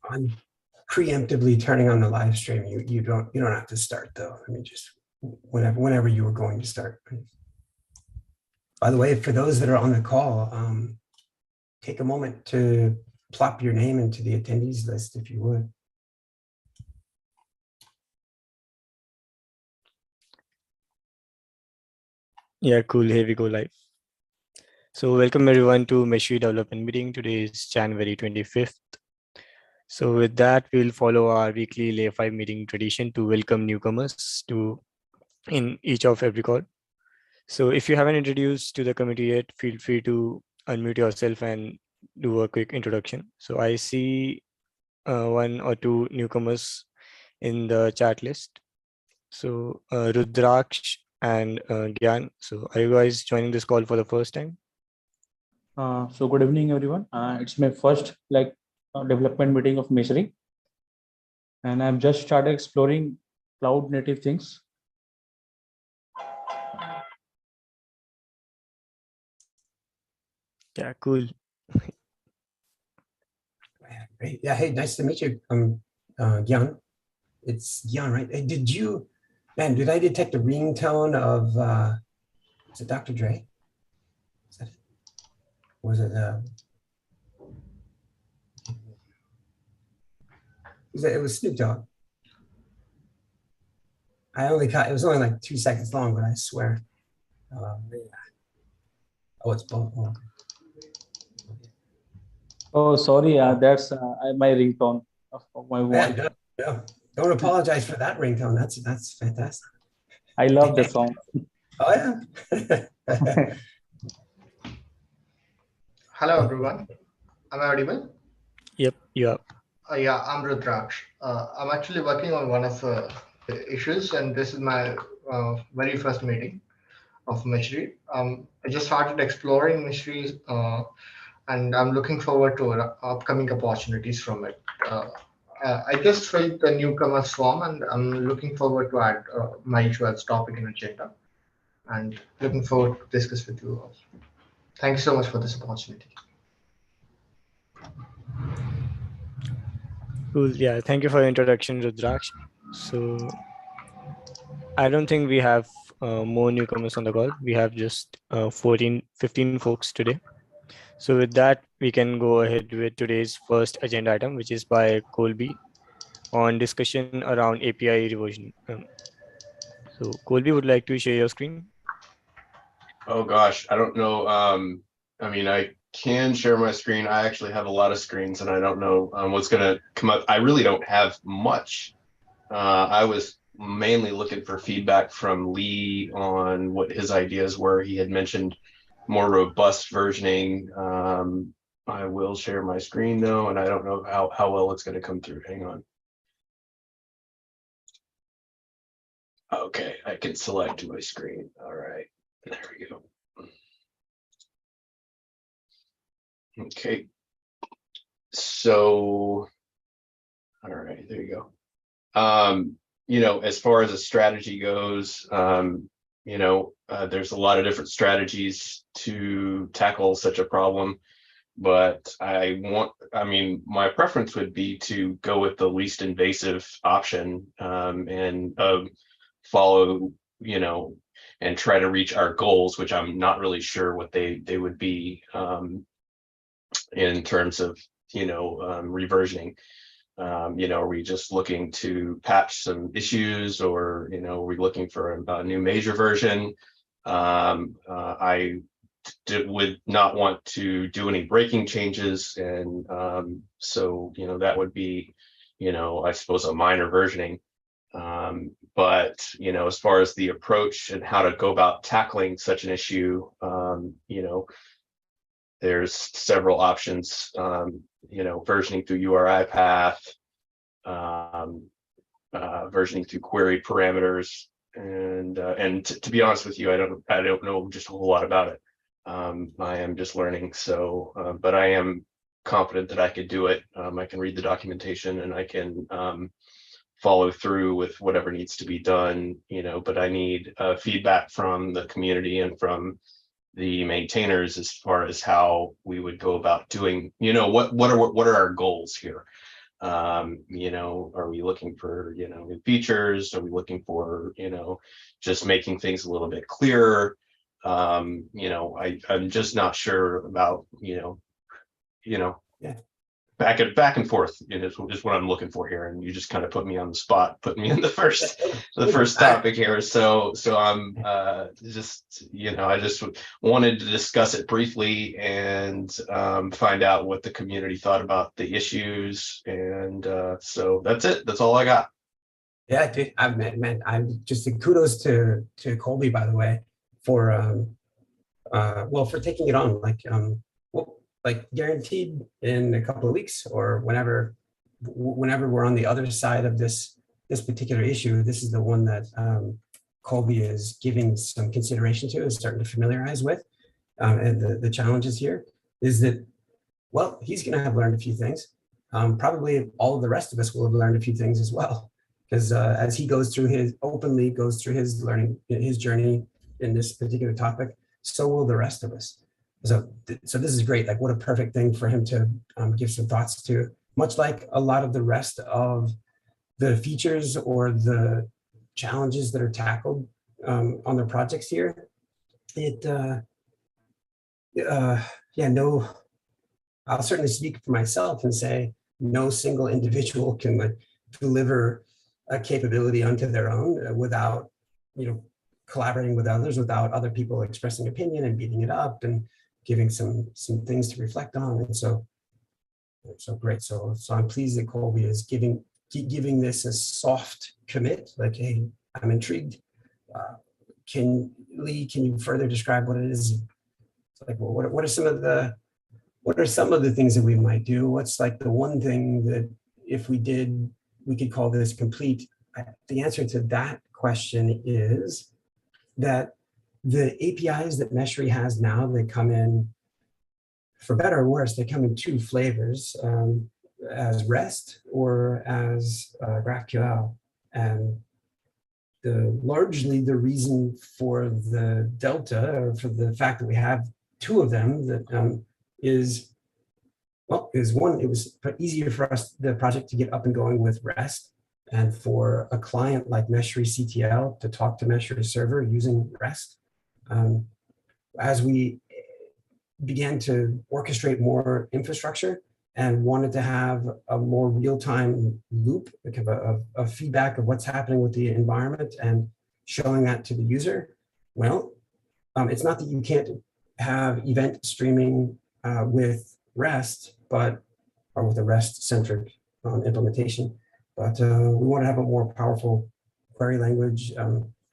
I'm preemptively turning on the live stream. You don't have to start though. I mean, just whenever you were going to start. By the way, for those that are on the call, take a moment to plop your name into the attendees list if you would. Yeah, cool. Here we go live. So welcome everyone to Meshery Development Meeting. Today is January 25th. So with that, we'll follow our weekly Layer 5 meeting tradition to welcome newcomers in each of every call. So if you haven't introduced to the committee yet, feel free to unmute yourself and do a quick introduction. So I see one or two newcomers in the chat list. So Rudraksh and Gyan. So are you guys joining this call for the first time? So good evening, everyone. It's my first development meeting of Meshery, and I've just started exploring cloud native things. Yeah, cool. Great. Yeah, hey, nice to meet you. Gyan. It's Gyan, right? Hey, did I detect a ringtone of, is it Dr. Dre? Is that it? Or was it, it was Snoop Dogg. It was only like 2 seconds long, but I swear. Oh, it's both. Oh, sorry, that's my ringtone of my voice. Yeah. Don't apologize for that ringtone. That's fantastic. I love the song. Oh yeah. Hello everyone. Am I audible? Yep, you are. Yeah, I'm Rudraksh. I'm actually working on one of the issues, and this is my very first meeting of Meshery. I just started exploring Meshery, and I'm looking forward to upcoming opportunities from it. I just filled the newcomers form, and I'm looking forward to add my issue as topic in agenda, and looking forward to discuss with you all. Thank you so much for this opportunity. Cool. Yeah, thank you for the introduction, Rudraksh. So I don't think we have more newcomers on the call. We have just 15 folks today. So with that, we can go ahead with today's first agenda item, which is by Colby on discussion around API reversion. So Colby, would like to share your screen? Oh gosh, I don't know. I mean, I can share my screen. I actually have a lot of screens and I don't know what's gonna come up. I really don't have much. I was mainly looking for feedback from Lee on what his ideas were. He had mentioned more robust versioning. I will share my screen though, and I don't know how well it's gonna come through. Hang on. Okay, I can select my screen. All right, there we go. Okay, so, all right, there you go. You know, as far as a strategy goes, you know, there's a lot of different strategies to tackle such a problem, but I mean, my preference would be to go with the least invasive option and follow, you know, and try to reach our goals, which I'm not really sure what they would be. In terms of, you know, reversioning, you know, are we just looking to patch some issues, or, you know, are we looking for a new major version? I would not want to do any breaking changes, and so, you know, that would be, you know, I suppose a minor versioning. But, you know, as far as the approach and how to go about tackling such an issue, you know, there's several options, you know, versioning through URI path, versioning through query parameters, and to be honest with you, I don't know just a whole lot about it. I am just learning, so but I am confident that I could do it. I can read the documentation and I can follow through with whatever needs to be done, you know, but I need feedback from the community and from the maintainers as far as how we would go about doing, you know, what are our goals here. You know, are we looking for, you know, new features? Are we looking for, you know, just making things a little bit clearer? You know, I'm just not sure about, you know, Yeah. back and forth, you know, is what I'm looking for here. And you just kind of put me on the spot, put me in the first topic here. So I'm just, you know, I just wanted to discuss it briefly and find out what the community thought about the issues. And so that's it. That's all I got. Yeah, dude, I'm just kudos to Colby, by the way, for well, for taking it on, well, like guaranteed in a couple of weeks or whenever we're on the other side of this particular issue. This is the one that Colby is giving some consideration to, is starting to familiarize with, and the challenges here is that, well, he's going to have learned a few things. Probably all of the rest of us will have learned a few things as well, because as he openly goes through his learning, his journey in this particular topic, so will the rest of us. So this is great. Like, what a perfect thing for him to give some thoughts to, much like a lot of the rest of the features or the challenges that are tackled on the projects here. I'll certainly speak for myself and say no single individual can deliver a capability unto their own without, you know, collaborating with others, without other people expressing opinion and beating it up and giving some things to reflect on. And so great. So I'm pleased that Colby is giving this a soft commit, like, hey, I'm intrigued. Lee, can you further describe what it is? It's like, well, what are some of the things that we might do? What's like the one thing that if we did, we could call this complete? The answer to that question is that the APIs that Meshery has now, they come in, for better or worse, they come in two flavors, as REST or as GraphQL. And largely the reason for the delta, or for the fact that we have two of them, that is one, it was easier for us, the project, to get up and going with REST, and for a client like Meshery CTL to talk to Meshery server using REST. As we began to orchestrate more infrastructure and wanted to have a more real-time loop, like a feedback of what's happening with the environment and showing that to the user, well, it's not that you can't have event streaming with REST, or with a REST-centric implementation, but we want to have a more powerful query language,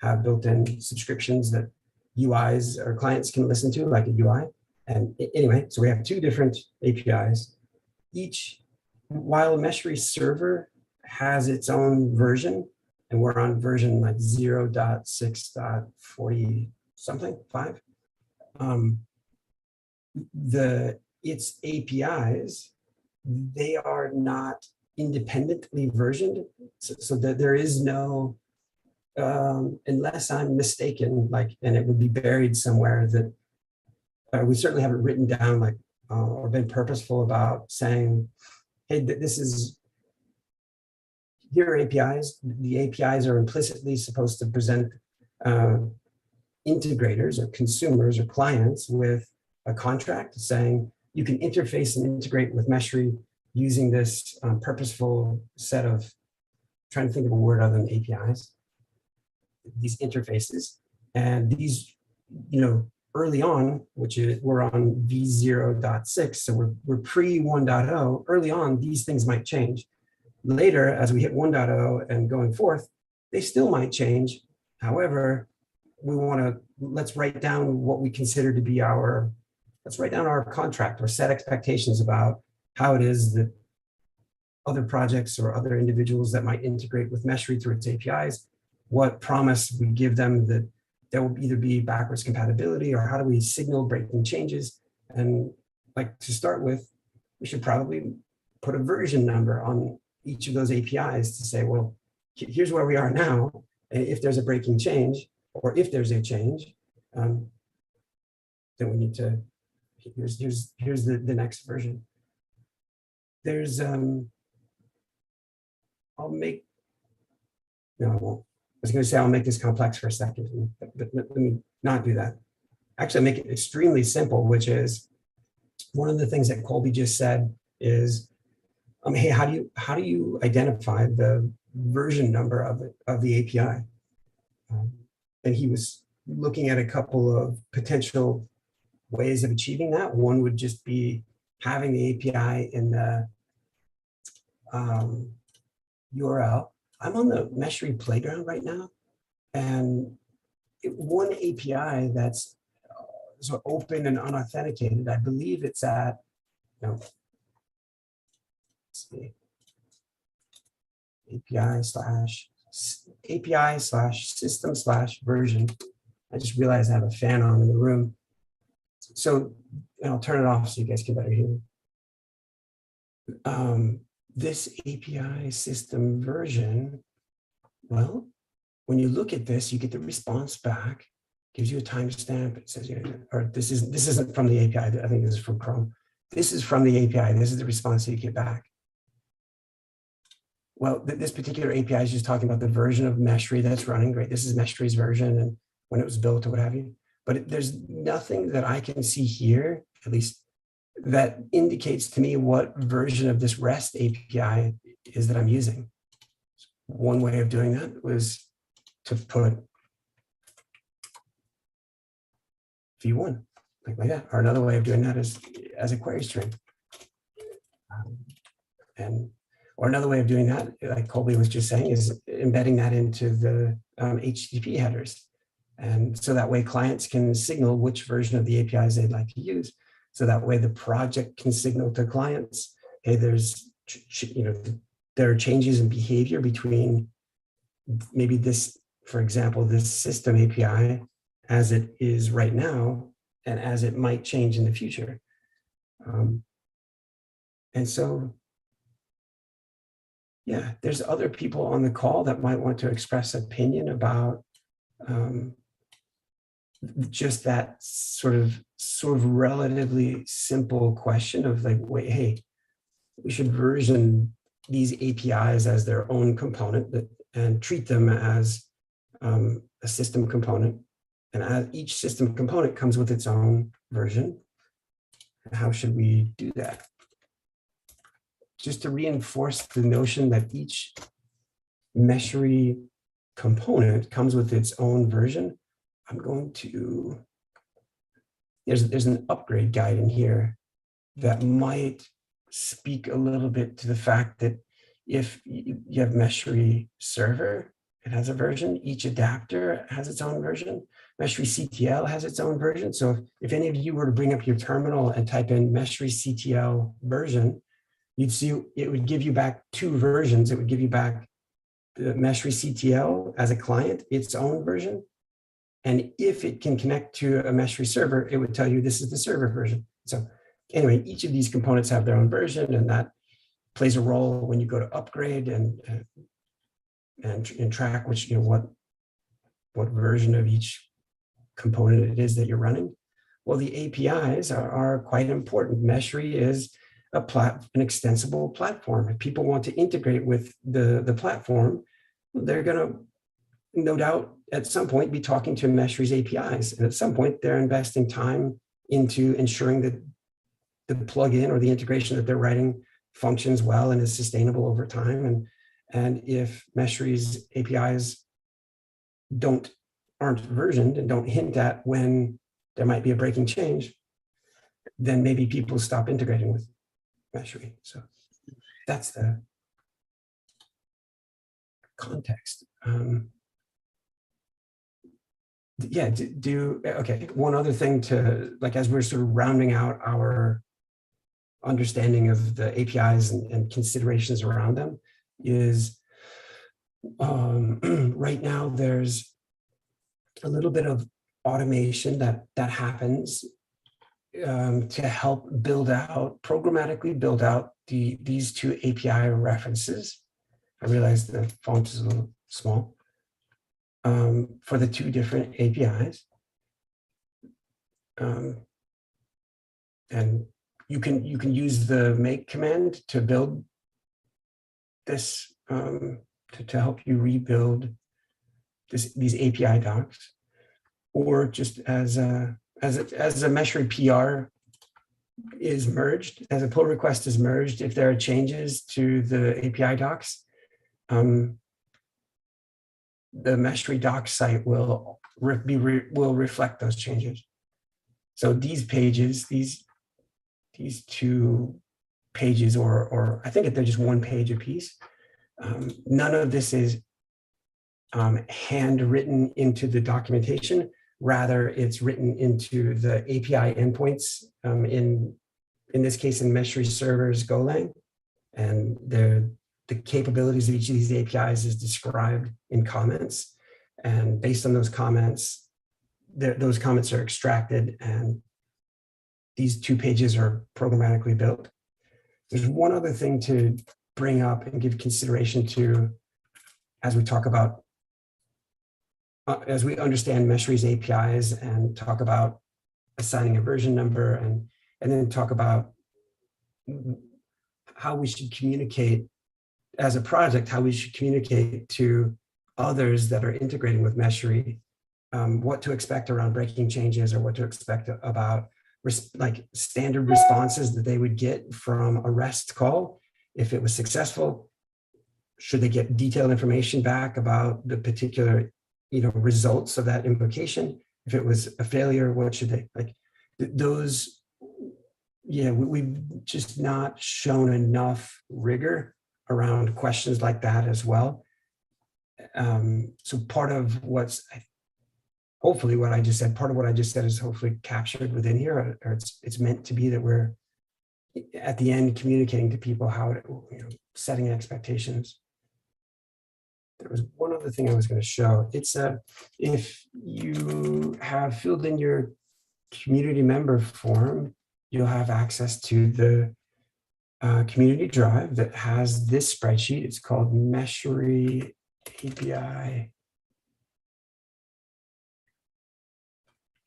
have built-in subscriptions that UIs or clients can listen to, like a UI. And anyway, so we have two different APIs. Each, while Meshery server has its own version, and we're on version like 0.6.40 something, 5. Its APIs, they are not independently versioned, so that there is no, unless I'm mistaken, and it would be buried somewhere, that we certainly haven't written down, or been purposeful about saying, hey, here are APIs. The APIs are implicitly supposed to present integrators or consumers or clients with a contract saying you can interface and integrate with Meshery using this purposeful set of, trying to think of a word other than APIs, these interfaces. And these, early on, which is, we're on v0.6, so we're pre 1.0, early on, these things might change. Later, as we hit 1.0 and going forth, they still might change. However, let's write down what we consider to be let's write down our contract or set expectations about how it is that other projects or other individuals that might integrate with Meshery through its APIs, what promise we give them that there will either be backwards compatibility, or how do we signal breaking changes. And to start with, we should probably put a version number on each of those APIs to say, well, here's where we are now. And if there's a breaking change, or if there's a change, then we need to, here's the next version. There's I'll make, no, I won't. I was going to say I'll make this complex for a second, but let me not do that. Actually, make it extremely simple, which is one of the things that Colby just said is, hey, how do you identify the version number of the API? And he was looking at a couple of potential ways of achieving that. One would just be having the API in the URL. I'm on the Meshery playground right now, and one API that's so open and unauthenticated, I believe it's at, let's see, API/system/version. I just realized I have a fan on in the room. So, and I'll turn it off so you guys can better hear. This API system version, well, when you look at this, you get the response back, gives you a timestamp. It says, or this isn't from the API. I think this is from Chrome. This is from the API. This is the response that you get back. Well, this particular API is just talking about the version of Meshery that's running. Great. This is Meshery's version and when it was built or what have you. But there's nothing that I can see here, at least, that indicates to me what version of this REST API is that I'm using. One way of doing that was to put v1 like that, or another way of doing that is as a query string. Or another way of doing that, like Colby was just saying, is embedding that into the HTTP headers. And so that way clients can signal which version of the APIs they'd like to use. So that way the project can signal to clients, hey, there's, there are changes in behavior between maybe this, for example, this system API as it is right now and as it might change in the future. And so, yeah, there's other people on the call that might want to express opinion about just that sort of relatively simple question of like, wait, hey, we should version these APIs as their own component and treat them as a system component. And as each system component comes with its own version. How should we do that? Just to reinforce the notion that each Meshery component comes with its own version, I'm going to, there's an upgrade guide in here that might speak a little bit to the fact that if you have Meshery server, it has a version, each adapter has its own version, Meshery CTL has its own version. So if any of you were to bring up your terminal and type in Meshery CTL version, you'd see it would give you back two versions. It would give you back the Meshery CTL as a client, its own version. And if it can connect to a Meshery server, it would tell you this is the server version. So anyway, each of these components have their own version, and that plays a role when you go to upgrade and track which, what version of each component it is that you're running. Well, the APIs are quite important. Meshery is an extensible platform. If people want to integrate with the platform, they're going to no doubt at some point be talking to Meshery's APIs. And at some point they're investing time into ensuring that the plugin or the integration that they're writing functions well and is sustainable over time. And if Meshery's APIs aren't versioned and don't hint at when there might be a breaking change, then maybe people stop integrating with Meshery. So that's the context. Yeah, okay, one other thing to, like, as we're sort of rounding out our understanding of the APIs and considerations around them is right now there's a little bit of automation that happens to help programmatically build out these two API references. I realize the font is a little small. For the two different APIs. And you can use the make command to build this to help you rebuild these API docs, or just as a Meshery PR is merged, as a pull request is merged, if there are changes to the API docs, the Meshery docs site will reflect those changes. So these pages, these two pages, or I think they're just one page a piece. None of this is handwritten into the documentation. Rather, it's written into the API endpoints, in this case, in Meshery servers Golang. And the capabilities of each of these APIs is described in comments. And based on those comments are extracted, and these two pages are programmatically built. There's one other thing to bring up and give consideration to as we talk about, as we understand Meshery's APIs and talk about assigning a version number, and then talk about how we should communicate as a project, how we should communicate to others that are integrating with Meshery, what to expect around breaking changes, or what to expect about like standard responses that they would get from a REST call. If it was successful, should they get detailed information back about the particular, results of that invocation? If it was a failure, what should they, like those? Yeah, we've just not shown enough rigor around questions like that as well. So part of what's, hopefully what I just said, part of what I just said is hopefully captured within here, or it's meant to be that we're at the end communicating to people how, setting expectations. There was one other thing I was going to show. It's if you have filled in your community member form, you'll have access to the community drive that has this spreadsheet. It's called Meshery API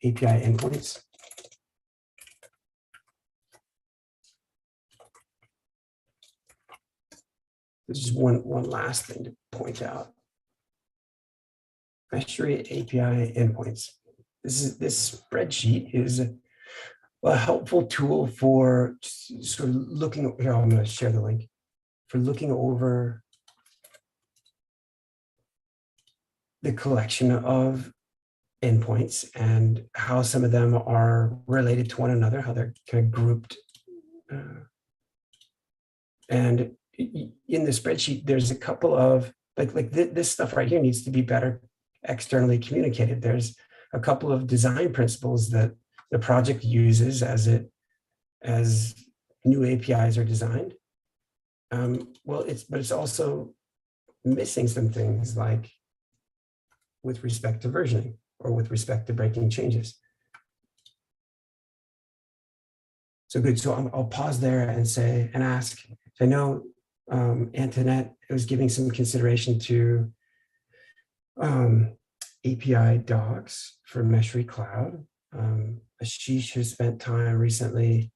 endpoints. This is one last thing to point out. Meshery API endpoints. This spreadsheet is a helpful tool for sort of looking. Here, I'm going to share the link for looking over the collection of endpoints and how some of them are related to one another, how they're kind of grouped. And in the spreadsheet, there's a couple of like this stuff right here needs to be better externally communicated. There's a couple of design principles that the project uses as new APIs are designed. But it's also missing some things, like with respect to versioning or with respect to breaking changes. So good. So I'll pause there and ask. I know Antoinette was giving some consideration to API docs for Meshery Cloud. Ashish has spent time recently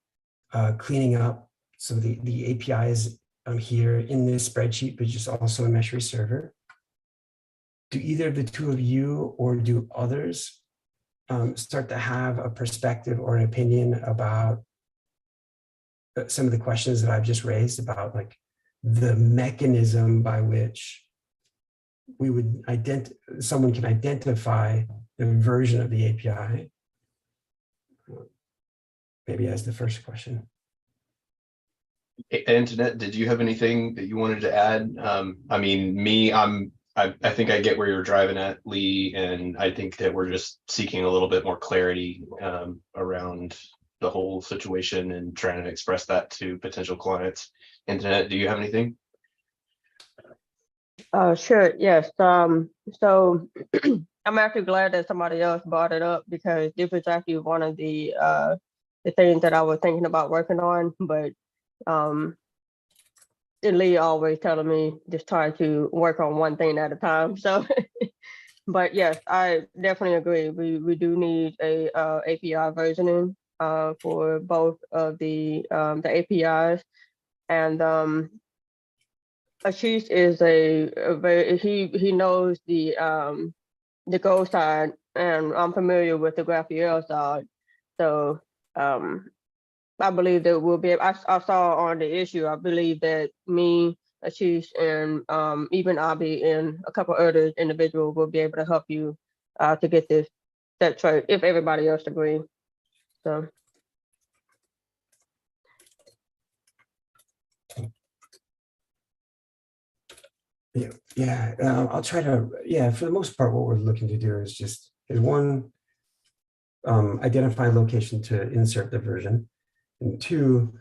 cleaning up some of the APIs here in this spreadsheet, but just also in Meshery Server. Do either of the two of you, or do others, start to have a perspective or an opinion about some of the questions that I've just raised about, like, the mechanism by which we would someone can identify the version of the API? Maybe as the first question. Antoinette, did you have anything that you wanted to add? I mean, I think I get where you're driving at, Lee, and I think that we're just seeking a little bit more clarity around the whole situation and trying to express that to potential clients. Antoinette, do you have anything? Sure, yes. So I'm actually glad that somebody else brought it up, because this was actually one of the things that I was thinking about working on, but Lee always telling me just try to work on one thing at a time. So, but yes, I definitely agree. We do need a API versioning for both of the APIs, and Ashish is a very he knows the Go side, and I'm familiar with the GraphQL side. So I believe that we'll be. I saw on the issue. I believe that me, Ashish, and even Abby and a couple other individuals will be able to help you to get this set straight if everybody else agrees. So. Yeah, I'll try to, yeah, for the most part, what we're looking to do is one, identify a location to insert the version, and two,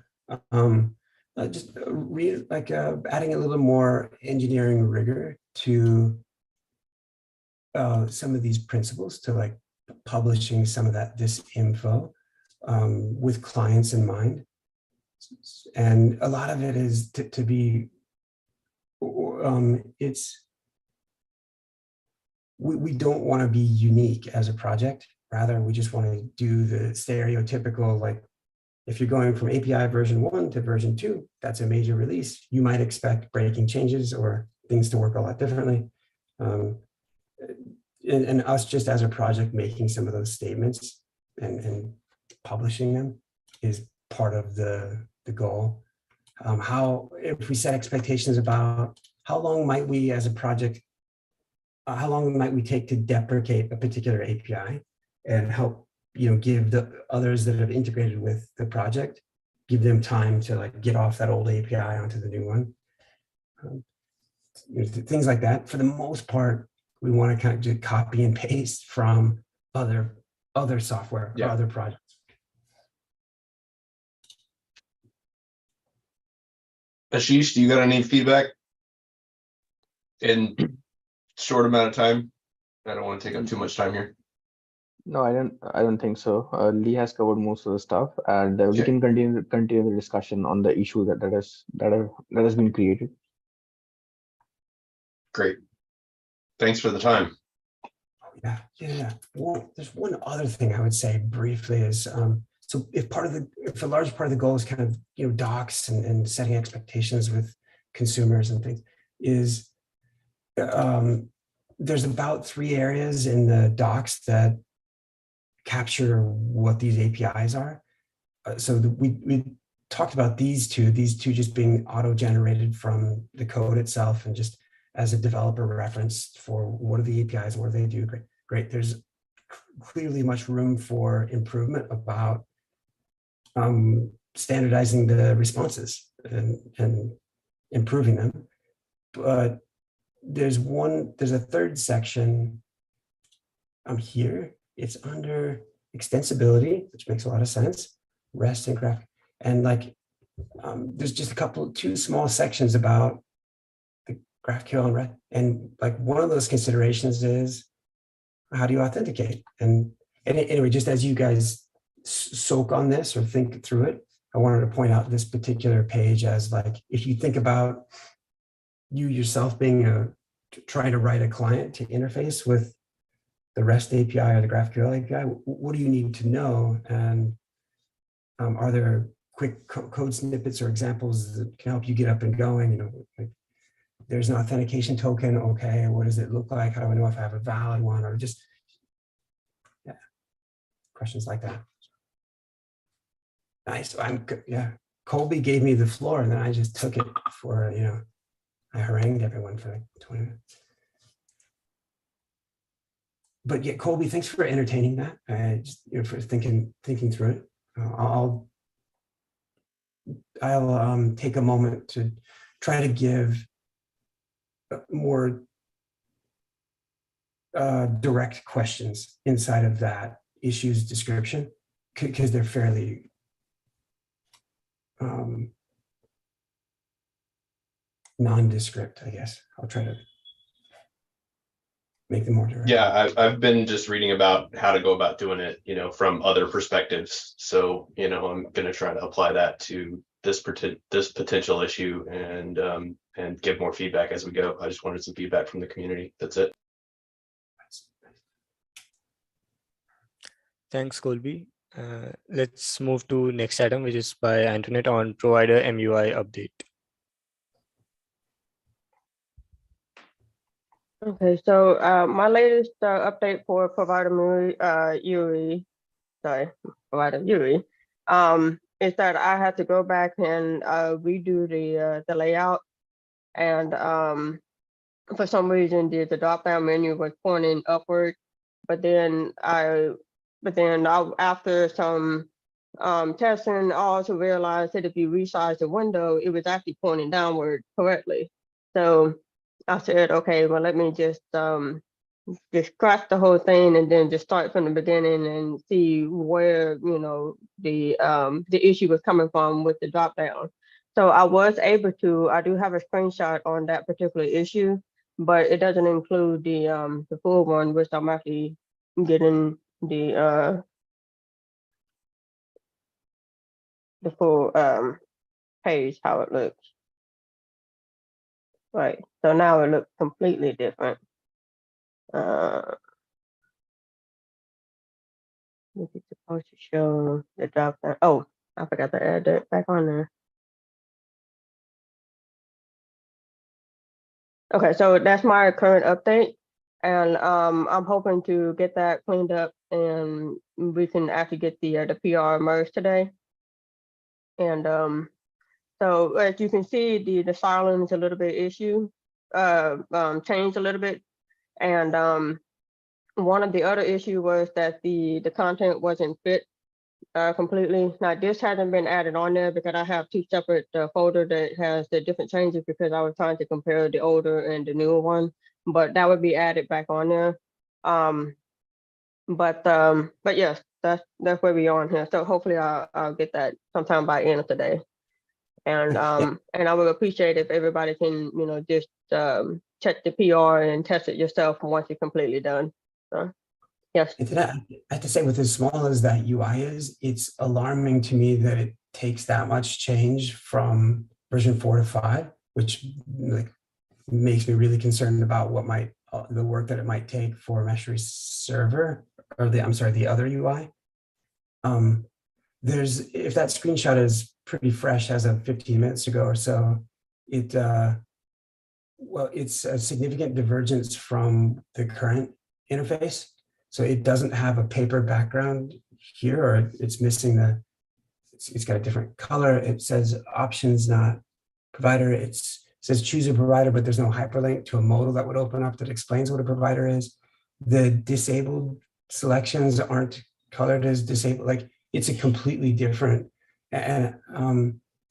just adding a little more engineering rigor to some of these principles, to like publishing some of this info with clients in mind. And a lot of it is to be, we don't want to be unique as a project. Rather, we just want to do the stereotypical, like if you're going from API version 1 to version 2, that's a major release. You might expect breaking changes or things to work a lot differently. And us just as a project making some of those statements and publishing them is part of the goal. If we set expectations about how long might we as a project, how long might we take to deprecate a particular API and help, give the others that have integrated with the project, give them time to like get off that old API onto the new one. Things like that. For the most part, we want to kind of just copy and paste from other software or other projects. Ashish, do you got any feedback in short amount of time? I don't want to take up too much time here. No, I don't think so. Lee has covered most of the stuff, and we Okay. can continue the discussion on the issue that has been created. Great. Thanks for the time. Yeah. Well, there's one other thing I would say briefly is, so if a large part of the goal is kind of, docs and setting expectations with consumers and things, is there's about 3 areas in the docs that capture what these APIs are. So we talked about these two just being auto-generated from the code itself and just as a developer reference for what are the APIs, what do they do. Great. There's clearly much room for improvement about standardizing the responses and improving them. But there's a third section here. It's under extensibility, which makes a lot of sense. REST and graph, and like there's just 2 small sections about the GraphQL and REST, and like one of those considerations is how do you authenticate? And anyway, just as you guys soak on this or think through it, I wanted to point out this particular page as like, if you think about you yourself being trying to write a client to interface with the REST API or the GraphQL API, what do you need to know? And are there quick code snippets or examples that can help you get up and going? Like there's an authentication token. Okay, what does it look like? How do I know if I have a valid one? Or just questions like that. Nice. Colby gave me the floor, and then I just took it for I harangued everyone for like 20 minutes. But yeah, Colby, thanks for entertaining that. Just for thinking through it. I'll take a moment to try to give more direct questions inside of that issues description, because they're fairly nondescript, I guess. I'll try to make them more direct. Yeah, I've been just reading about how to go about doing it, from other perspectives. So, I'm going to try to apply that to this potential issue and give more feedback as we go. I just wanted some feedback from the community. That's it. Thanks, Colby. Let's move to next item, which is by Antoinette on provider MUI update. Okay, so my latest update for provider Yuri, sorry, provider Yuri, is that I had to go back and redo the layout, and for some reason the drop down menu was pointing upward, but then after some testing, I also realized that if you resize the window, it was actually pointing downward correctly. So I said, okay, well, let me just scratch the whole thing and then just start from the beginning and see where, you know, the issue was coming from with the drop down. So I was able to, I do have a screenshot on that particular issue, but it doesn't include the full one, which I'm actually getting the full page, how it looks. Right, so now it looks completely different. This is supposed to show the drop down. Oh, I forgot to add that back on there. Okay, so that's my current update. And I'm hoping to get that cleaned up and we can actually get the PR merged today. And so as you can see, the styling is a little bit changed a little bit. And one of the other issue was that the content wasn't fit completely. Now this hasn't been added on there because I have two separate folder that has the different changes because I was trying to compare the older and the newer one, but that would be added back on there. But yes, that's where we are on here. So hopefully I'll get that sometime by end of today. And and I would appreciate if everybody can, you know, just check the PR and test it yourself once you're completely done. So yes. And I have to say, with as small as that UI is, it's alarming to me that it takes that much change from version 4 to 5, which like makes me really concerned about what might the work that it might take for Meshery server, or the other UI. If that screenshot is pretty fresh as of 15 minutes ago or so, it's a significant divergence from the current interface. So it doesn't have a paper background here, or it's missing it's got a different color. It says options, not provider. It says choose a provider, but there's no hyperlink to a modal that would open up that explains what a provider is. The disabled selections aren't colored as disabled. Like, it's a completely different. And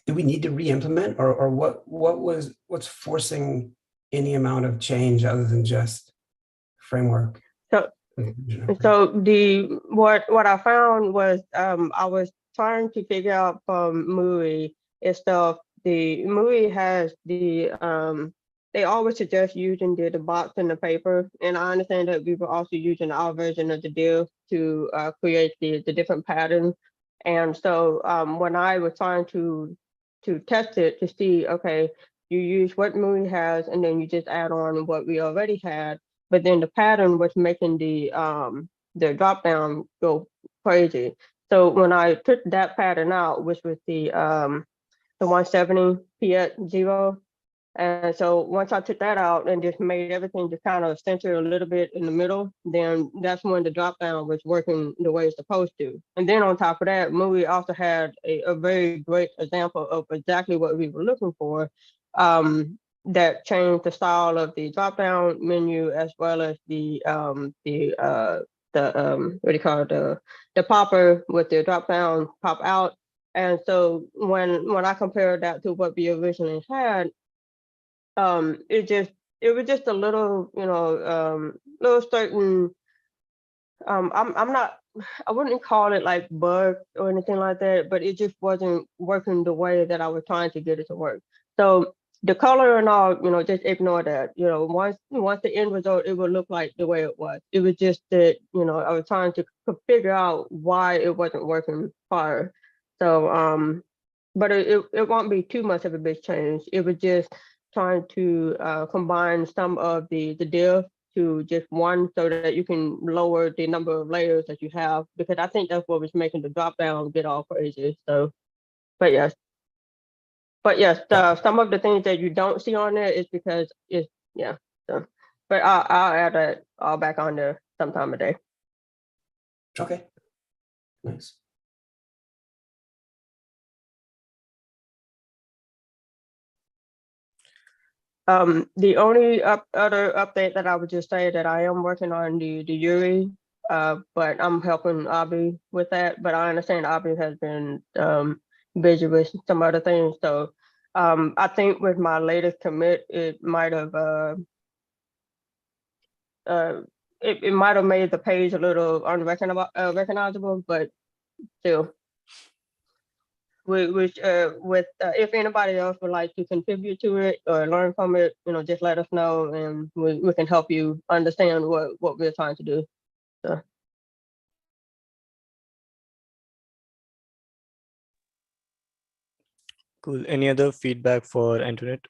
do we need to re-implement, or what's forcing any amount of change other than just framework? So what I found was I was trying to figure out from MUI and stuff. The MUI has they always suggest using the box and the paper, and I understand that we were also using our version of the div to create the different patterns. And so when I was trying to test it to see, okay, you use what MUI has, and then you just add on what we already had. But then the pattern was making the drop down go crazy. So when I took that pattern out, which was the 170 p at 0, and so once I took that out and just made everything just kind of center a little bit in the middle, then that's when the drop down was working the way it's supposed to. And then on top of that, MUI also had a very great example of exactly what we were looking for. That changed the style of the drop down menu as well as the what do you call it, the popper with the drop down pop out. And so when I compared that to what we originally had, it was just a little, you know, little certain, I'm not, I wouldn't call it like bug or anything like that, but it just wasn't working the way that I was trying to get it to work. So the color and all, you know, just ignore that. You know, once the end result, it would look like the way it was. It was just that, you know, I was trying to figure out why it wasn't working prior. So but it won't be too much of a big change. It was just trying to combine some of the div to just one so that you can lower the number of layers that you have, because I think that's what was making the drop down get all crazy. So, but yes, some of the things that you don't see on there is because it's, yeah. So, But I'll add that all back on there sometime today. Okay. Nice. The only other update that I would just say that I am working on the Yuri, but I'm helping Abby with that. But I understand Abby has been busy with some other things. So I think with my latest commit, it might have it might have made the page a little unrecognizable, recognizable, but still. With if anybody else would like to contribute to it or learn from it, just let us know and we can help you understand what we're trying to do. So. Cool. Any other feedback for Antoinette?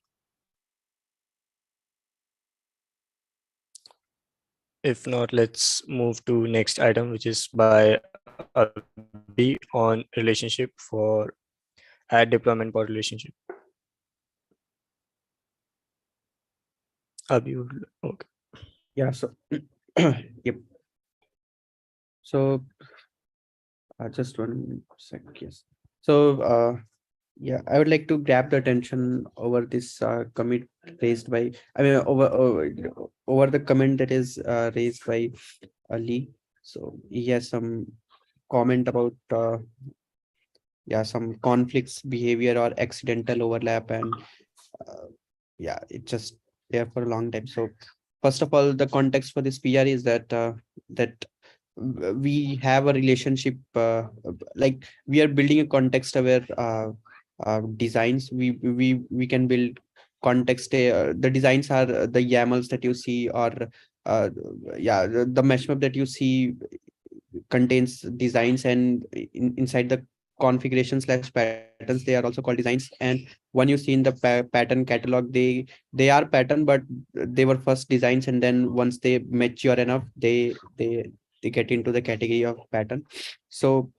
If not, let's move to next item, which is by Abhi on relationship for ad deployment pod relationship. Abhi, okay. Yeah, so yep. So just 1 sec, yes. So yeah, I would like to grab the attention over this commit raised by, I mean, over the comment that is raised by Lee. So he has some comment about yeah, some conflicts behavior or accidental overlap, and yeah, it just there for a long time. So first of all, the context for this PR is that we have a relationship, like we are building a context where designs we can build context. The designs are the YAMLs that you see, or yeah, the mesh map that you see contains designs, and inside the configuration slash patterns, they are also called designs. And when you see in the pattern catalog, they are pattern, but they were first designs, and then once they mature enough, they get into the category of pattern. So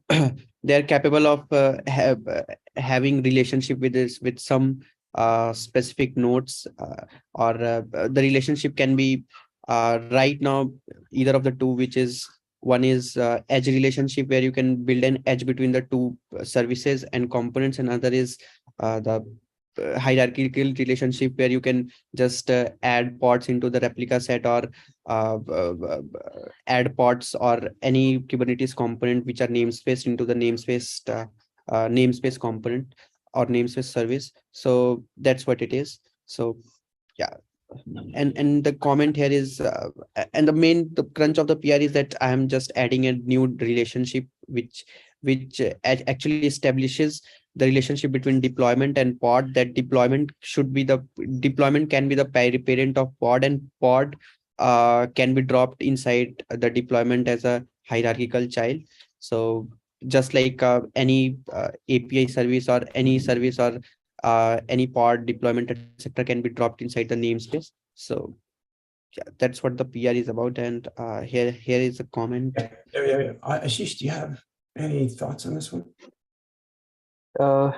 they are capable of having relationship with this, with some specific nodes, or the relationship can be right now either of the two, which is one is edge relationship, where you can build an edge between the two services and components. Another is the hierarchical relationship, where you can just add pods into the replica set, or add pods or any Kubernetes component which are namespaced into the namespace component or namespace service. So that's what it is. So yeah, and the comment here is and the crunch of the PR is that I am just adding a new relationship which actually establishes the relationship between deployment and pod. That deployment can be the parent of pod, and pod can be dropped inside the deployment as a hierarchical child. So just like any API service or any service, or any pod deployment, etc., can be dropped inside the namespace. So yeah, that's what the PR is about. And here is a comment. Yeah. Ashish, do you have any thoughts on this one?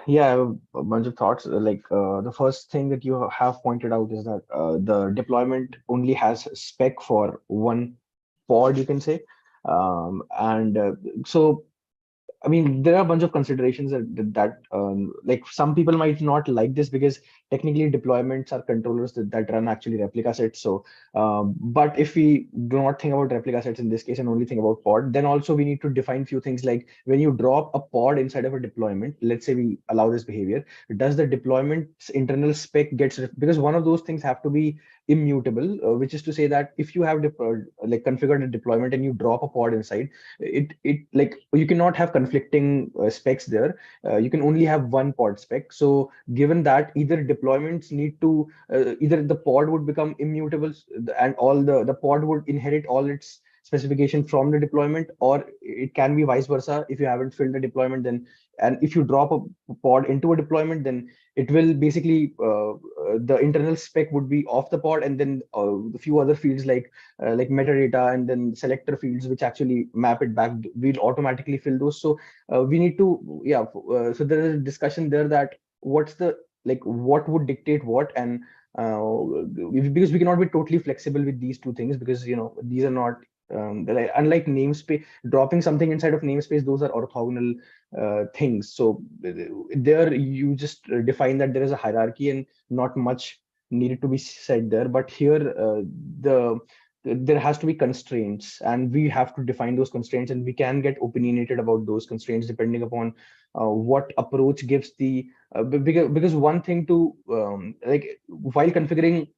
Yeah, I have a bunch of thoughts. Like the first thing that you have pointed out is that the deployment only has spec for one pod, you can say. And so I mean, there are a bunch of considerations that like some people might not like this, because technically deployments are controllers that run actually replica sets. So, but if we do not think about replica sets in this case and only think about pod, then also we need to define few things, like when you drop a pod inside of a deployment, let's say we allow this behavior, does the deployment's internal spec because one of those things have to be immutable, which is to say that if you have like configured a deployment and you drop a pod inside, it like you cannot have conflicting specs there. You can only have one pod spec. So given that, either deployments need to either the pod would become immutable and all the pod would inherit all its specification from the deployment, or it can be vice versa. If you haven't filled the deployment, then and if you drop a pod into a deployment, then it will basically the internal spec would be off the pod, and then a few other fields like metadata and then selector fields which actually map it back will automatically fill those. So we need to so there is a discussion there that what's the like what would dictate what, and because we cannot be totally flexible with these two things, because these are not unlike namespace. Dropping something inside of namespace, those are orthogonal things. So there you just define that there is a hierarchy and not much needed to be said there. But here there has to be constraints, and we have to define those constraints, and we can get opinionated about those constraints depending upon what approach gives the because one thing to like while configuring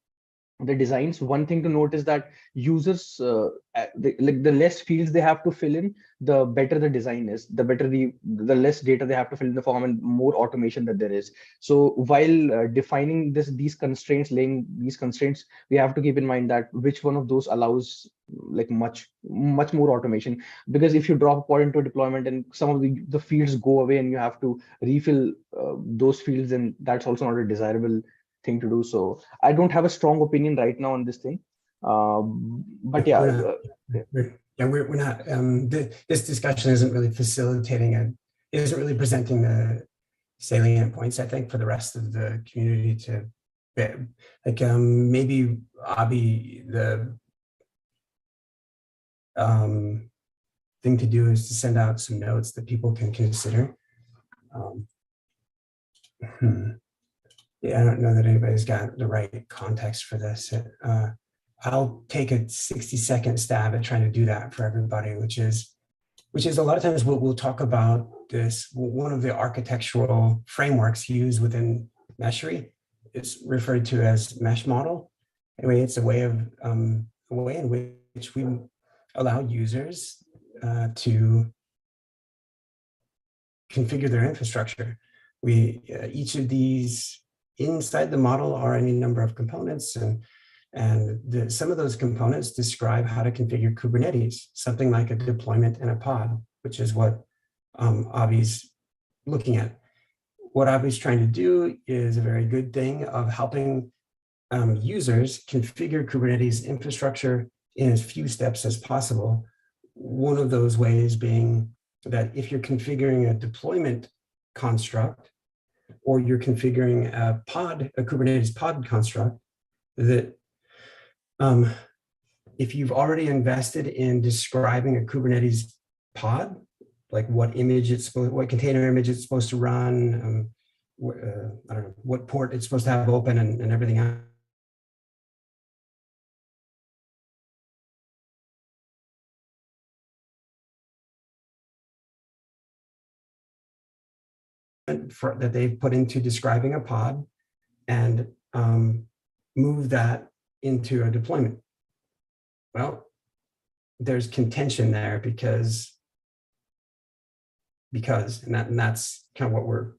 the designs, one thing to note is that users like the less fields they have to fill in, the better the design is, the better the less data they have to fill in the form, and more automation that there is. So while defining these constraints, laying these constraints, we have to keep in mind that which one of those allows like much more automation. Because if you drop a pod into a deployment and some of the fields go away and you have to refill those fields, and that's also not a desirable thing to do. So I don't have a strong opinion right now on this thing, but yeah, we're not. This discussion isn't really facilitating it. Isn't really presenting the salient points, I think, for the rest of the community to like. Maybe Abhi, the thing to do is to send out some notes that people can consider. Yeah, I don't know that anybody's got the right context for this. I'll take a 60-second stab at trying to do that for everybody, which is a lot of times we'll talk about this. One of the architectural frameworks used within Meshery is referred to as mesh model. Anyway, it's a way in which we allow users to configure their infrastructure. Each of these inside the model are any number of components, and some of those components describe how to configure Kubernetes, something like a deployment and a pod, which is what Abhi's looking at. What Abhi's trying to do is a very good thing of helping users configure Kubernetes infrastructure in as few steps as possible. One of those ways being that if you're configuring a deployment construct, or you're configuring a Kubernetes pod construct, that if you've already invested in describing a Kubernetes pod, like what container image it's supposed to run, I don't know, what port it's supposed to have open, and everything else. That they've put into describing a pod, and move that into a deployment. Well, there's contention there because that's kind of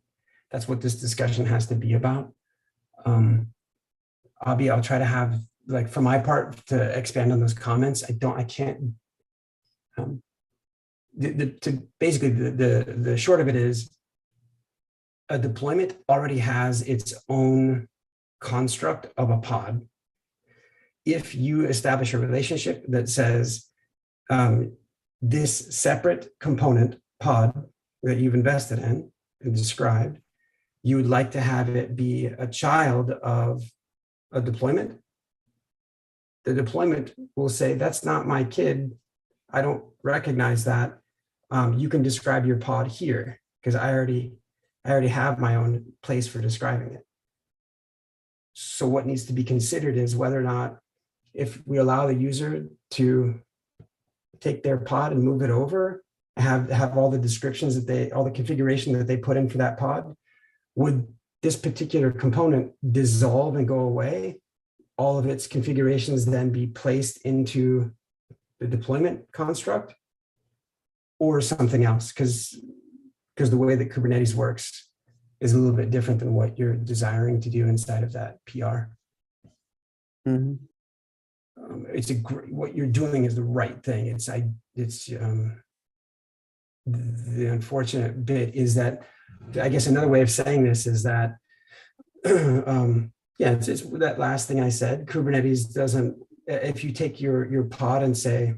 that's what this discussion has to be about. Abhi, I'll try to have, like, for my part, to expand on those comments. I can't. Basically, the short of it is, a deployment already has its own construct of a pod. If you establish a relationship that says this separate component pod that you've invested in and described, you would like to have it be a child of a deployment, the deployment will say, that's not my kid. I don't recognize that. You can describe your pod here, because I already have my own place for describing it. So what needs to be considered is whether or not, if we allow the user to take their pod and move it over, have all the descriptions all the configuration that they put in for that pod, would this particular component dissolve and go away? All of its configurations then be placed into the deployment construct, or something else? Because the way that Kubernetes works is a little bit different than what you're desiring to do inside of that PR. Mm-hmm. What you're doing is the right thing. The unfortunate bit is that, I guess another way of saying this is that, yeah, it's that last thing I said. Kubernetes doesn't, if you take your pod and say,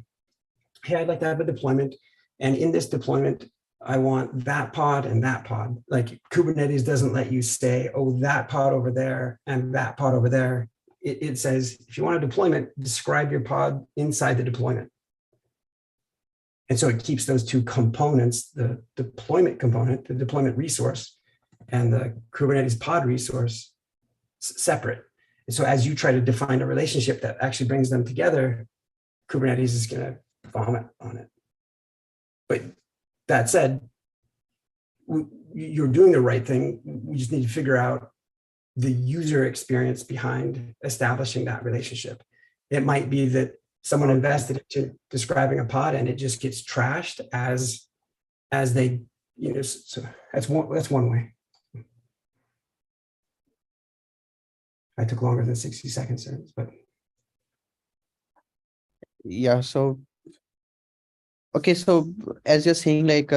hey, I'd like to have a deployment, and in this deployment, I want that pod and that pod. Like Kubernetes doesn't let you say, oh, that pod over there and that pod over there. It says, if you want a deployment, describe your pod inside the deployment. And so it keeps those two components, the deployment component, the deployment resource, and the Kubernetes pod resource separate. And so as you try to define a relationship that actually brings them together, Kubernetes is going to vomit on it. But that said, you're doing the right thing. We just need to figure out the user experience behind establishing that relationship. It might be that someone invested into describing a pod and it just gets trashed as they, so that's one way. I took longer than 60 seconds, but Yeah, so okay, so as you're saying, like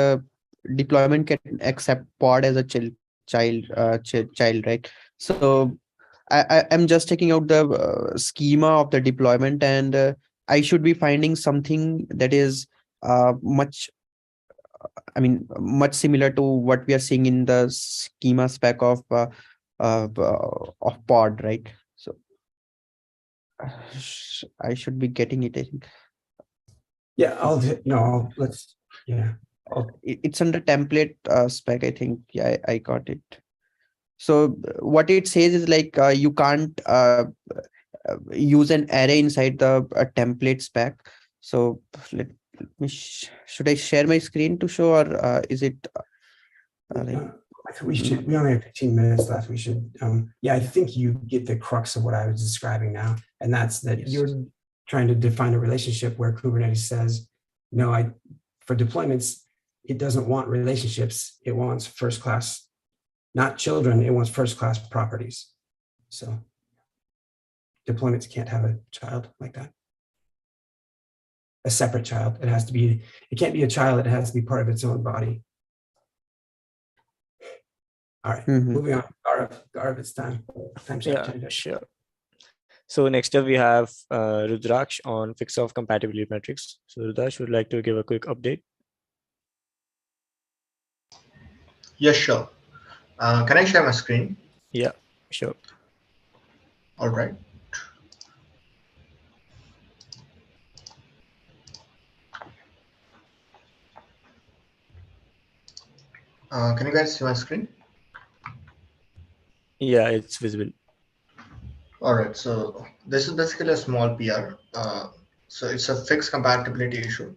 deployment can accept pod as a child, right? So I'm just taking out the schema of the deployment, and I should be finding something that is much similar to what we are seeing in the schema spec of pod, right? So I should be getting it, I think. yeah, It's under template spec, I think. Yeah, I got it. So what it says is like you can't use an array inside the template spec. So let me should I share my screen to show, or is it like, I think we should. We only have 15 minutes left. We should. Yeah, I think you get the crux of what I was describing now, and that's that Yes. you're trying to define a relationship where Kubernetes says, no, for deployments, it doesn't want relationships. It wants first class, not children. It wants first class properties. So deployments can't have a child like that. A separate child. It has to be. It can't be a child. It has to be part of its own body. All right, moving on. Gaurav, it's time. Yeah, sure. So next up we have Rudraksh on fix-off compatibility metrics. So Rudraksh would like to give a quick update. Yes, sure. Can I share my screen? Yeah, sure. All right. Can you guys see my screen? Yeah, it's visible. All right. So this is basically a small PR. So it's a fixed compatibility issue.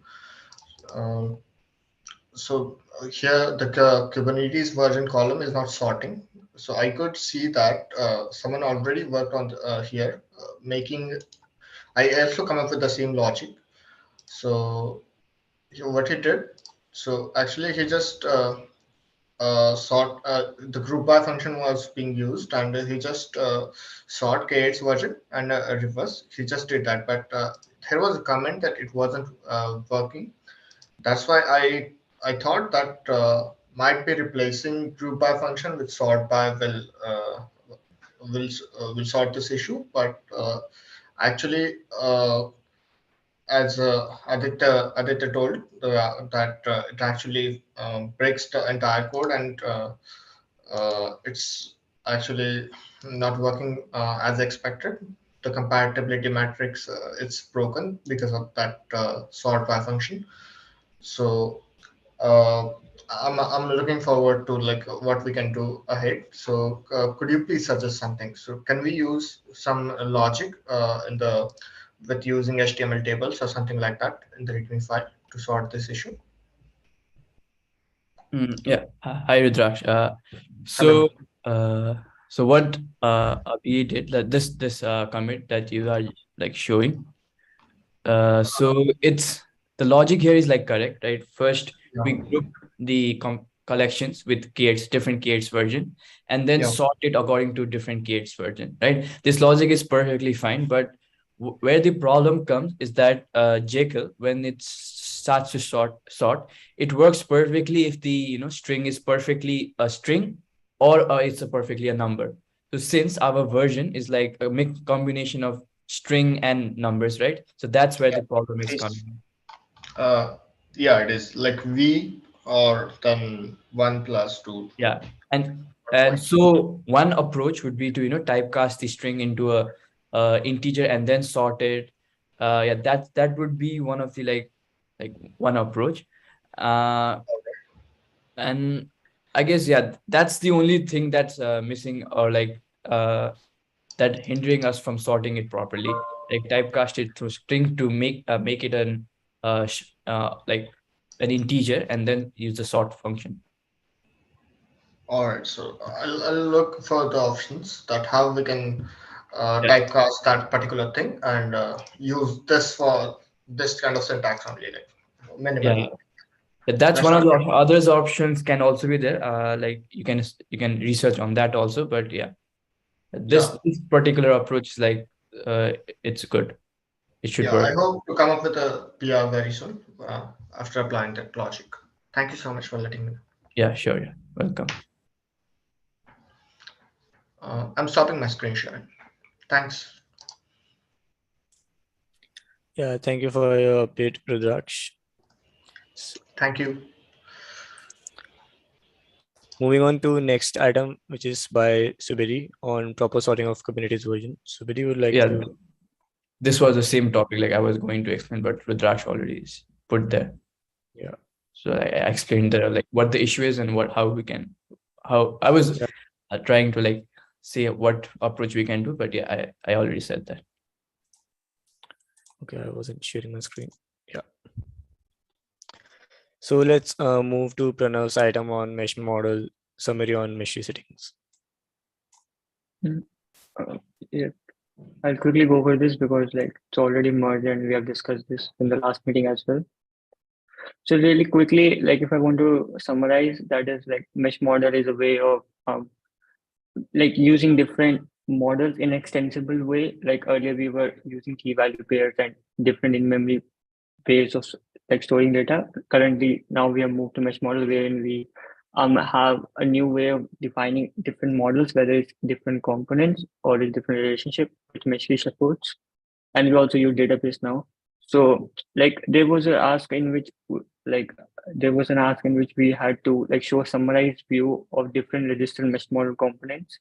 So here the Kubernetes version column is not sorting. So I could see that someone already worked on here, making. I also come up with the same logic. So what he did, so actually he just sort the group by function was being used, and he just sort k8's version and reverse. He just did that, but there was a comment that it wasn't working. That's why I thought that might be replacing group by function with sort by will sort this issue, but actually as Aditya told that it actually breaks the entire code, and it's actually not working as expected. The compatibility matrix it's broken because of that sort by function. So I'm looking forward to like what we can do ahead. So could you please suggest something? So can we use some logic in the with using HTML tables or something like that in the README file to sort this issue? Yeah. Hi, Rudraksh. So what Abhi did, that this commit that you are like showing. So it's the logic here is like correct, right? First, we group the collections with k8's different k8's version, and then sort it according to different k8's version, right? This logic is perfectly fine, but where the problem comes is that Jekyll, when it starts to sort, it works perfectly if the string is perfectly a string or it's a perfectly a number. So since our version is like a mixed combination of string and numbers, right? So that's where the problem is coming. Yeah, it is like we or then 1 plus 2. Yeah, and so one approach would be to typecast the string into a integer and then sort it. Yeah, that would be one of the like one approach. And I guess yeah, that's the only thing that's missing, or that hindering us from sorting it properly. Like typecast it through string to make it like an integer and then use the sort function. All right, so I'll look for the options that how we can Yeah. typecast that particular thing and use this for this kind of syntax only, like Yeah. minimally. That's That's one of not the others options can also be there. Like you can research on that also. But yeah, sure. this particular approach is like it's good. It should Yeah, I work. hope to come up with a PR very soon after applying that logic. Thank you so much for letting me know. Yeah, sure. Yeah, welcome. I'm stopping my screen sharing. Thanks. Yeah, thank you for your update, Rudraksh. Thank you. Moving on to next item, which is by Subiri on proper sorting of Kubernetes version. Subiri would like Yeah, to. this was the same topic like I was going to explain, but Rudrash already is put there. Yeah. So I explained like what the issue is and how I was Yeah. trying to like say what approach we can do, but yeah, I already said that. Okay, I wasn't sharing my screen. Yeah. So let's move to Pranav's item on mesh model summary on Meshery settings. Yeah, I'll quickly go over this because like it's already merged and we have discussed this in the last meeting as well. So really quickly, like if I want to summarize, that is like mesh model is a way of like using different models in extensible way. Like earlier we were using key value pairs and different in-memory ways of like storing data. Currently, now we have moved to mesh model wherein we have a new way of defining different models, whether it's different components or it's different relationship which Meshery supports. And we also use database now. So like there was an ask in which like there was an ask in which we had to like show a summarized view of different registered mesh model components.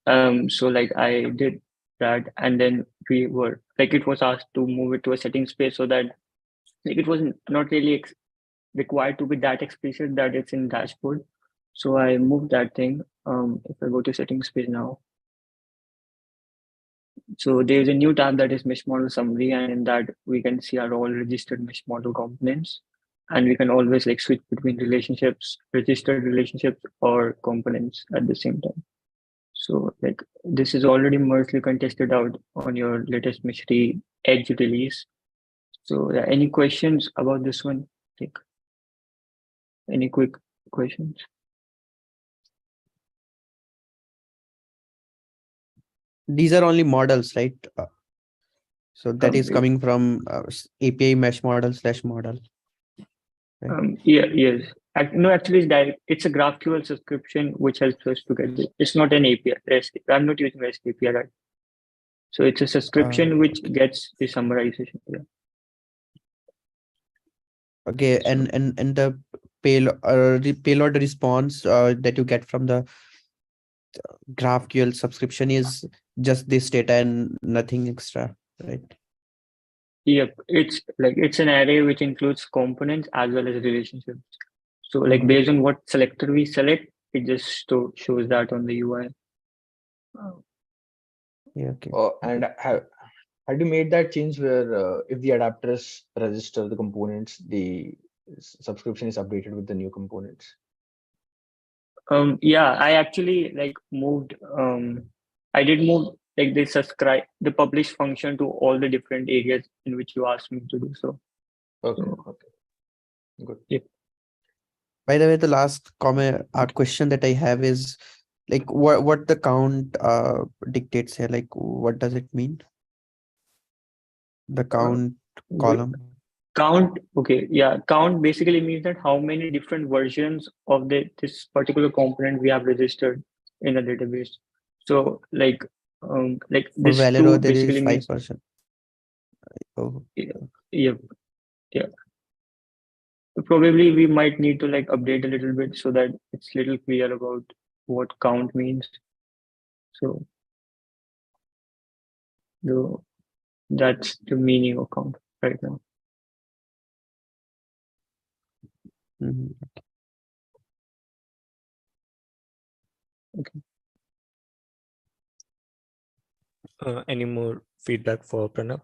So like I did that, and then we were like it was asked to move it to a setting space so that like it was not really required to be that explicit that it's in dashboard. So I moved that thing. If I go to settings page now, so there's a new tab that is mesh model summary, and in that we can see our all registered mesh model components, and we can always like switch between relationships, registered relationships, or components at the same time. So like this is already merged contested out on your latest Meshery Edge release. So yeah, any questions about this one? Like any quick questions? These are only models, right? So that is Yeah. coming from API mesh model / model. Right? Yeah, yes. No, actually, it's direct. It's a GraphQL subscription which helps us to get it. It's not an API. REST. I'm not using REST API, right? So it's a subscription which gets the summarization. Yeah. Okay, and the payload response that you get from the GraphQL subscription is just this data and nothing extra, right? Yep. It's like it's an array which includes components as well as relationships. So like based on what selector we select, it just shows that on the UI. Yeah. Okay. And had you made that change where if the adapters register the components, the subscription is updated with the new components? Yeah, I actually like moved. I did move like the publish function to all the different areas in which you asked me to do so. Okay. So, Okay. Good. yeah. By the way, the last comment question that I have is like what the count dictates here. Like what does it mean? The count column. Count. Okay. Yeah. Count basically means that how many different versions of this particular component we have registered in a database. So like For this Valero, two there basically is means 5%. Oh. yeah. Yeah. Probably we might need to like update a little bit so that it's little clear about what count means. So the that's the meaning of count right now. Mhm. Any more feedback for Pranav?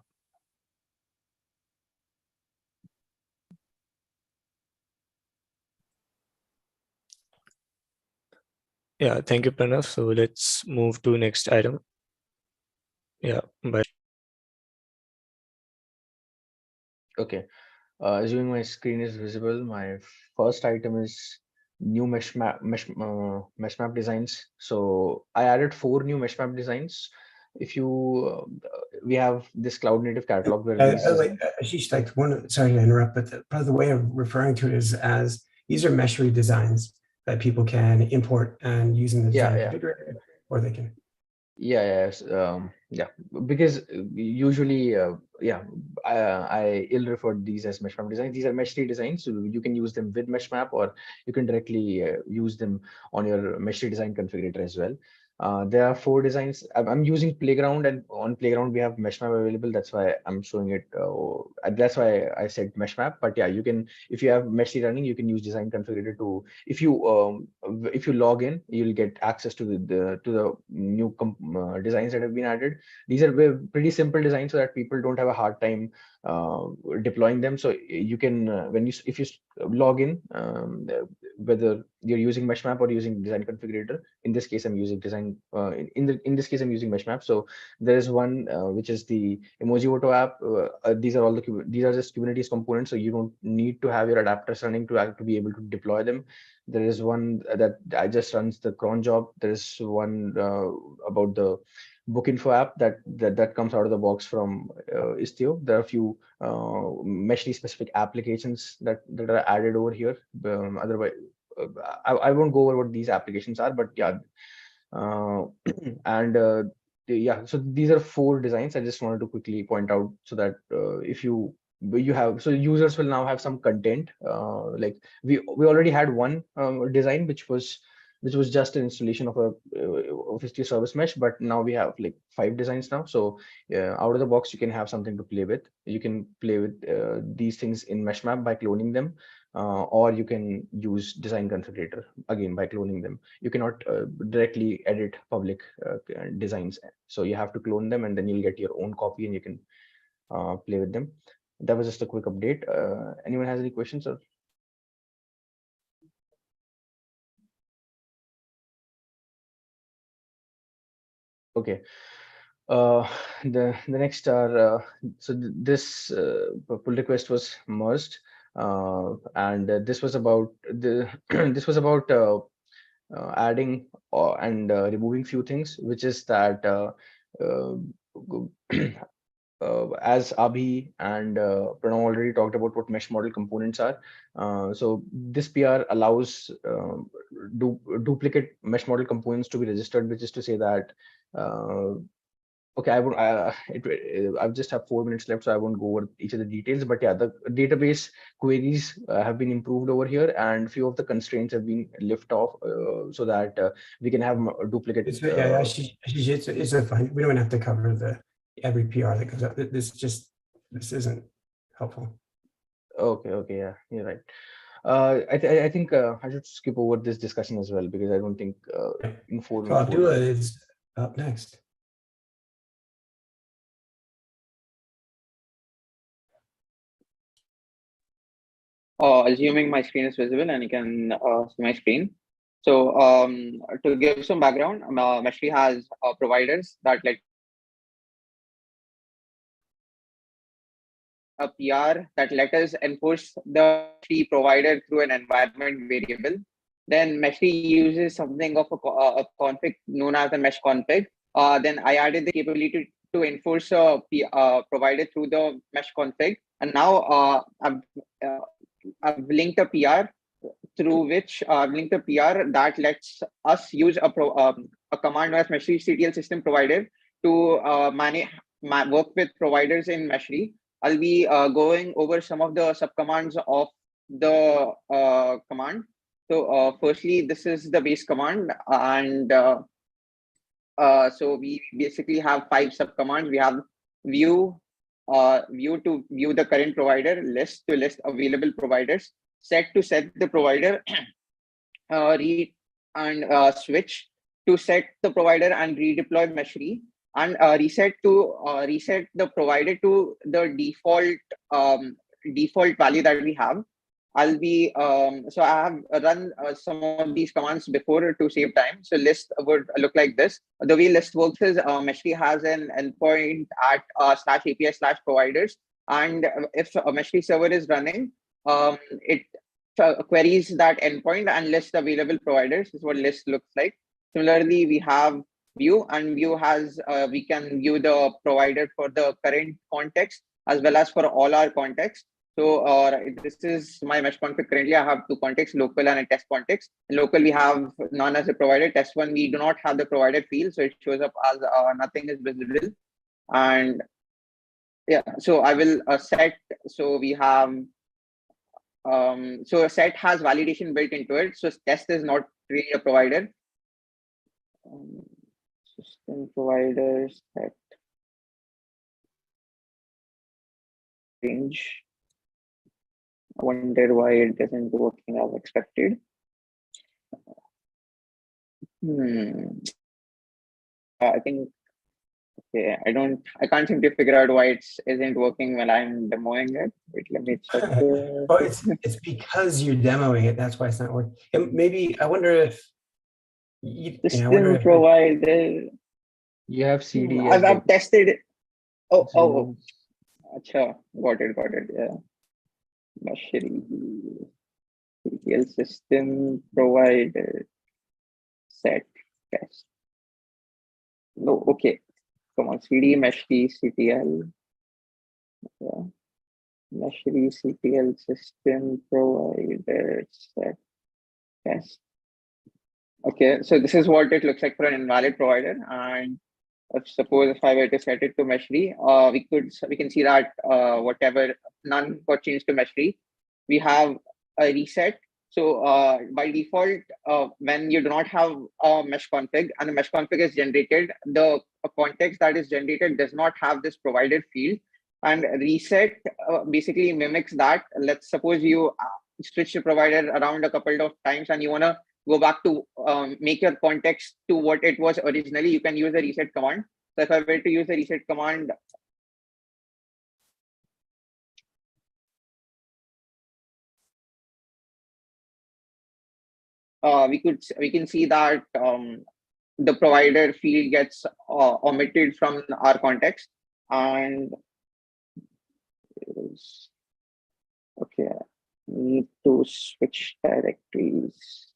Yeah, thank you, Pranav. So let's move to next item. Yeah, bye. Okay. Assuming my screen is visible, my first item is new mesh map designs. So I added 4 new mesh map designs. If you we have this cloud native catalog where these Ashish, like sorry to interrupt, but part of the way of referring to it is as these are Meshery designs that people can import and use in the design configurator, or they can. Yes, yeah, because usually, I ill referred these as mesh map designs. These are Meshery designs, so you can use them with mesh map, or you can directly use them on your Meshery design configurator as well. There are 4 designs. I'm using Playground, and on Playground we have mesh map available. That's why I'm showing it. That's why I said mesh map. But yeah, you can, if you have Meshery running, you can use design configurator to. If you log in, you'll get access to the new designs that have been added. These are pretty simple designs so that people don't have a hard time deploying them. So you can if you log in, whether you're using mesh map or using design configurator. In this case I'm using design in this case I'm using mesh map. So there is one which is the emoji auto app. These are just Kubernetes components, so you don't need to have your adapters running to be able to deploy them. There is one that I just runs the cron job. There is one about the book info app that comes out of the box from Istio. There are a few Meshery specific applications that are added over here. Otherwise, I won't go over what these applications are, but yeah, and yeah, so these are 4 designs I just wanted to quickly point out, so that if you have, so users will now have some content. Like we already had one design which was just an installation of a Istio service mesh, but now we have like 5 designs now. So out of the box you can have something to play with. You can play with these things in mesh map by cloning them, or you can use design configurator again by cloning them. You cannot directly edit public designs, so you have to clone them, and then you'll get your own copy and you can play with them. That was just a quick update. Anyone has any questions? Or okay. The next are this pull request was merged, and this was about this was about adding and removing few things, which is that uh, as Abhi and Pranav already talked about what mesh model components are. So this PR allows duplicate mesh model components to be registered, which is to say that okay, I just have 4 minutes left, so I won't go over each of the details. But yeah, the database queries have been improved over here, and few of the constraints have been lifted off, so that we can have duplicate. It's a fine. We don't have to cover every PR that comes up. This isn't helpful. Okay, yeah, you're right. I think I should skip over this discussion as well, because I don't think in 4 So Abdullah is up next. Assuming my screen is visible and you can see my screen. So to give some background, Meshery has providers that like a PR that let us enforce the Meshery provider through an environment variable. Then Meshery uses something of a config known as the mesh config. Then I added the capability to enforce a provider through the mesh config. And now I've linked a PR through which linked a PR that lets us use a command known as Meshery CTL system provider to work with providers in Meshery. I'll be going over some of the subcommands of the command. So firstly, this is the base command, and so we basically have 5 subcommands. We have view, view to view the current provider, list to list available providers, set to set the provider, read and switch to set the provider and redeploy Meshery, and reset to reset the provider to the default value that we have. I'll be so I have run some of these commands before to save time. So list would look like this. The way list works is Meshery has an endpoint at /API/providers, and if a Meshery server is running, it queries that endpoint and lists available providers. This is what list looks like. Similarly, we have view, and view has we can view the provider for the current context as well as for all our contexts. So this is my mesh config. Currently, I have 2 contexts, local and a test context. In local, we have none as a provider. Test one, we do not have the provider field, so it shows up as nothing is visible. And yeah, so I will set. So we have so a set has validation built into it. So test is not really a provider. System providers set range. I wonder why it isn't working as expected. I think I can't seem to figure out why it isn't working when I'm demoing it. Wait, let me check. Oh, it's because you're demoing it. That's why it's not working. And maybe I wonder if System provider. You have CD. I've tested it. Oh. Acha, got it. Yeah. Meshery CTL system provider set test. No, okay. Come on, CD Meshery CTL. Yeah. Meshery CTL system provider set test. Okay, so this is what it looks like for an invalid provider. And suppose if I were to set it to Meshery, we can see that whatever none got changed to Meshery. We have a reset. So by default, when you do not have a mesh config and the mesh config is generated, the context that is generated does not have this provided field. And reset basically mimics that. Let's suppose you switch the provider around a couple of times and you want to go back to make your context to what it was originally, you can use the reset command. So if I were to use the reset command, we can see that the provider field gets omitted from our context. And okay, need to switch directories.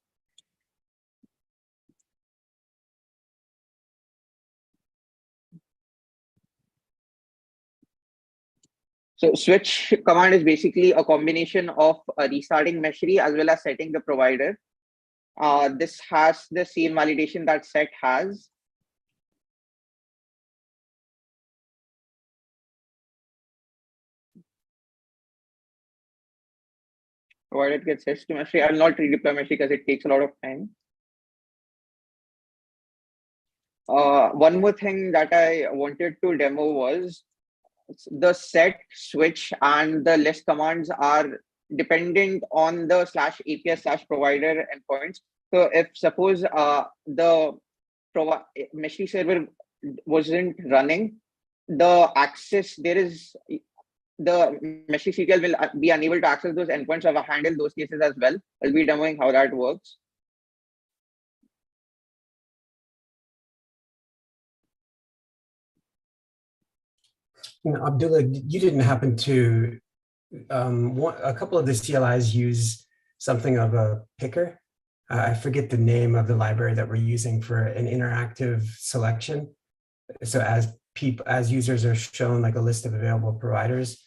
So switch command is basically a combination of restarting Meshery as well as setting the provider. This has the same validation that set has. Provided gets set to Meshery. I will not redeploy Meshery because it takes a lot of time. One more thing that I wanted to demo was the set, switch, and the list commands are dependent on the /API/provider endpoints. So if suppose the Meshery server wasn't running, the Meshery CTL will be unable to access those endpoints. So I've handled those cases as well. I'll be demoing how that works. Abdullah, you didn't happen to a couple of the CLIs use something of a picker. I forget the name of the library that we're using for an interactive selection. So as users are shown like a list of available providers,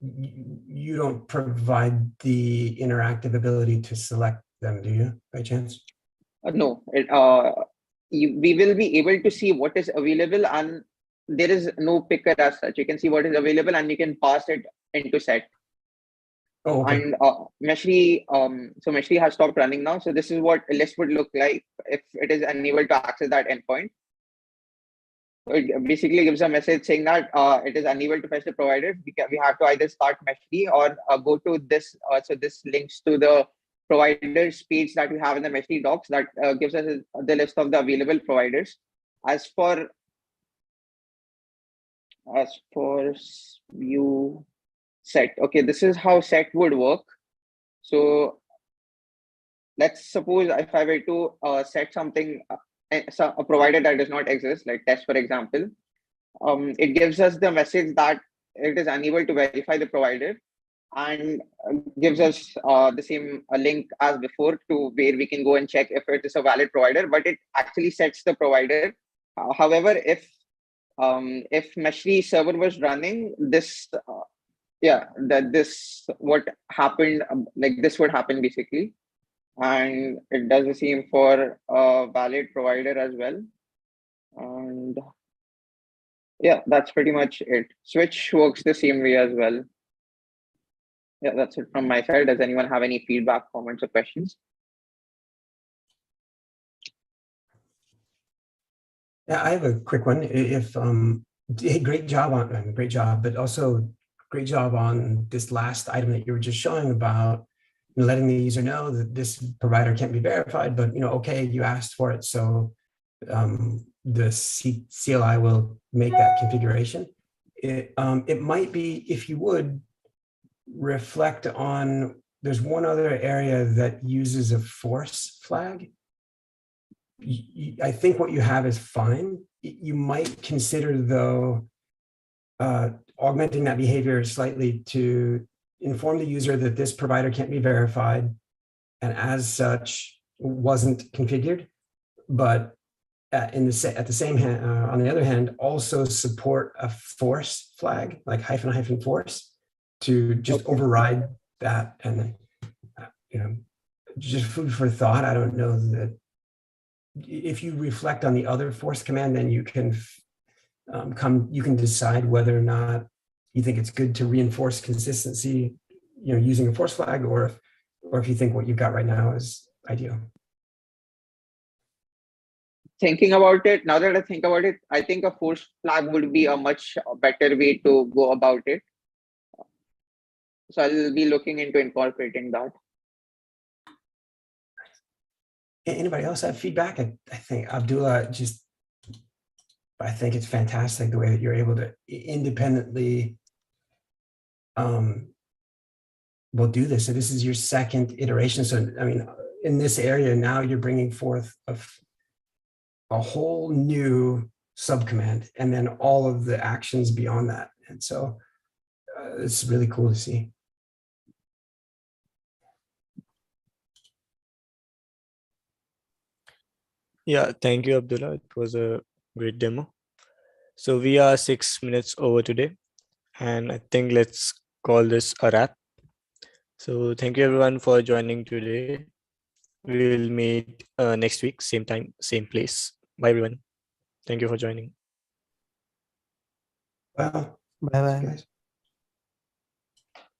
you don't provide the interactive ability to select them, do you, by chance? No, we will be able to see what is available, and there is no picker as such. You can see what is available and you can pass it into set. Oh, okay. And Meshery, so Meshery has stopped running now. So this is what a list would look like if it is unable to access that endpoint. It basically gives a message saying that it is unable to fetch the provider. We have to either start Meshery or go to this. So this links to the providers page that we have in the Meshery docs that gives us the list of the available providers. As for view set, okay, this is how set would work. So let's suppose if I were to set something, a provider that does not exist, like test, for example, it gives us the message that it is unable to verify the provider, and gives us the same link as before to where we can go and check if it is a valid provider, but it actually sets the provider. However, if Meshery server was running, this this what happened, like this would happen basically, and it does the same for a valid provider as well. And yeah, that's pretty much it. Switch works the same way as well. Yeah, that's it from my side. Does anyone have any feedback, comments, or questions? Yeah, I have a quick one. If hey, great job on great job, but also great job on this last item that you were just showing about, you know, letting the user know that this provider can't be verified, but okay, you asked for it, so the CLI will make that configuration. It might be, if you would reflect on, there's one other area that uses a force flag. I think what you have is fine. You might consider, though, augmenting that behavior slightly to inform the user that this provider can't be verified and as such wasn't configured, but at the same hand, on the other hand, also support a force flag, like -- force, to just override that. And then, just food for thought. I don't know that if you reflect on the other force command, then you can you can decide whether or not you think it's good to reinforce consistency, using a force flag, or if you think what you've got right now is ideal. Thinking about it, now that I think about it, I think a force flag would be a much better way to go about it. So I'll be looking into incorporating that. Anybody else have feedback? I think Abdullah, I think it's fantastic the way that you're able to independently do this. So this is your second iteration. So, I mean, in this area now, you're bringing forth a whole new subcommand, and then all of the actions beyond that. And so it's really cool to see. Yeah, thank you, Abdullah. It was a great demo. So we are 6 minutes over today, and I think let's call this a wrap. So thank you everyone for joining today. We'll meet next week, same time, same place. Bye everyone. Thank you for joining. Well, Bye bye. guys.